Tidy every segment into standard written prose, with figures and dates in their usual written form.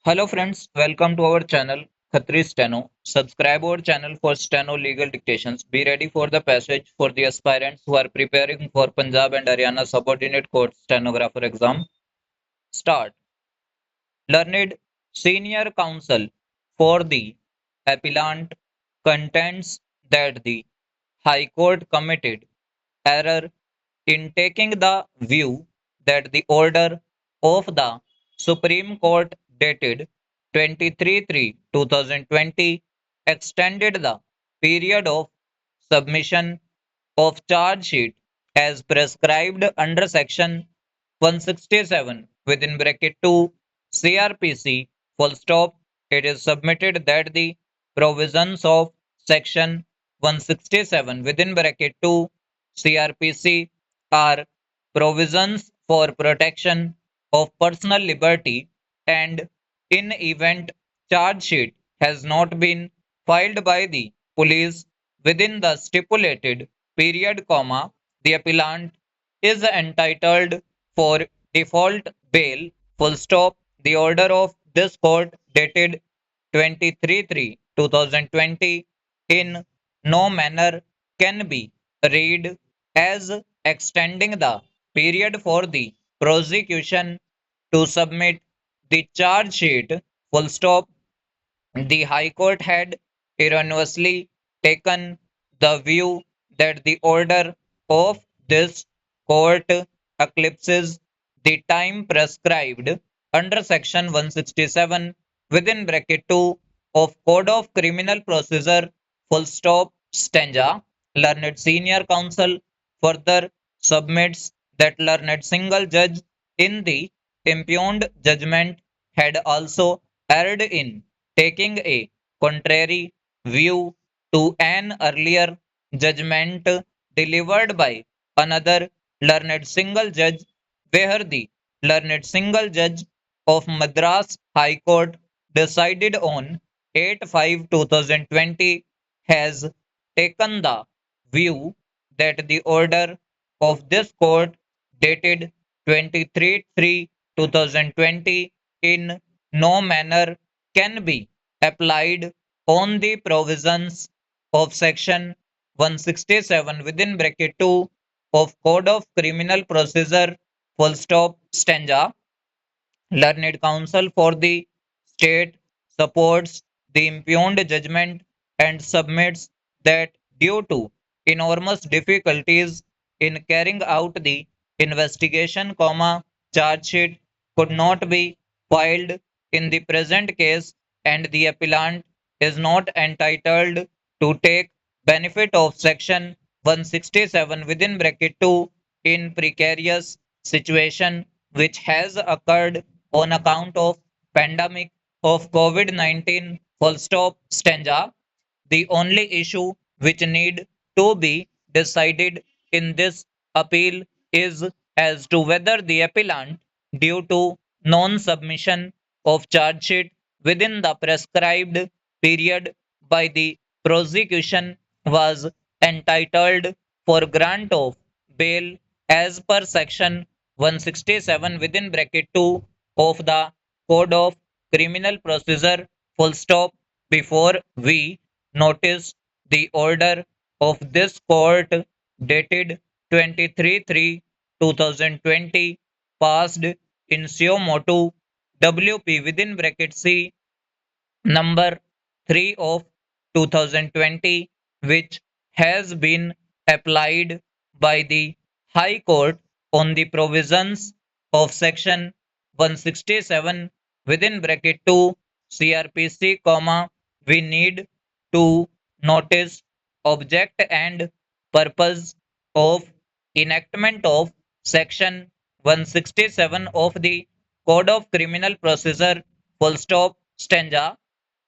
Hello friends, welcome to our channel Khatri Steno. Subscribe our channel for steno legal dictations. Be ready for the passage for the aspirants who are preparing for Punjab and Haryana subordinate court stenographer exam. Start. Learned senior counsel for the appellant contends that the High Court committed error in taking the view that the order of the Supreme Court dated 23/3/2020 extended the period of submission of charge sheet as prescribed under section 167 within bracket 2 CRPC full stop. It is submitted that the provisions of section 167 within bracket 2 CRPC are provisions for protection of personal liberty, and in event charge sheet has not been filed by the police within the stipulated period, comma, the appellant is entitled for default bail, full stop. The order of this court dated 23/3/2020 in no manner can be read as extending the period for the prosecution to submit the charge sheet, full stop. The High Court had erroneously taken the view that the order of this court eclipses the time prescribed under section 167 within bracket 2 of Code of Criminal Procedure, full stop, stanza. Learned senior counsel further submits that learned single judge in the impugned judgment had also erred in taking a contrary view to an earlier judgment delivered by another learned single judge, where the learned single judge of Madras High Court decided on 8/5/2020 has taken the view that the order of this court dated 23/3/2020 in no manner can be applied on the provisions of section 167 within bracket 2 of Code of Criminal Procedure, full stop, stanza. Learned counsel for the state supports the impugned judgment and submits that due to enormous difficulties in carrying out the investigation, comma, charge sheet could not be filed in the present case, and the appellant is not entitled to take benefit of section 167 within bracket 2 in precarious situation which has occurred on account of pandemic of COVID-19, full stop, stanza. The only issue which need to be decided in this appeal is as to whether the appellant, due to non-submission of charge sheet within the prescribed period by the prosecution, was entitled for grant of bail as per section 167 within bracket 2 of the Code of Criminal Procedure, full stop. Before we notice the order of this court dated 23/3/2020 passed in suo motu WP within bracket C number 3 of 2020, which has been applied by the High Court on the provisions of section 167 within bracket 2 CRPC, comma, we need to notice object and purpose of enactment of section 167 of the Code of Criminal Procedure, full stop, stanza.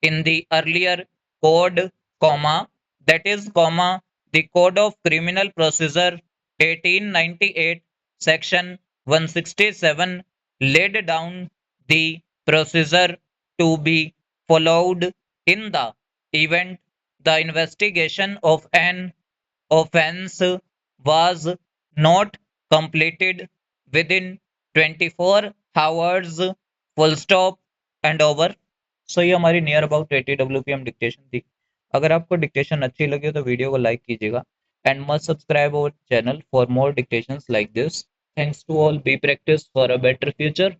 In the earlier code, comma, that is, comma, the Code of Criminal Procedure 1898 section 167 laid down the procedure to be followed in the event the investigation of an offense was not completed within 24 hours, full stop, and over. So ये हमारी near about 80 WPM dictation थी। अगर आपको dictation अच्छी लगी हो तो video को लाइक कीजिएगा and must subscribe our channel for more dictations like this. Thanks to all, be practice for a better future.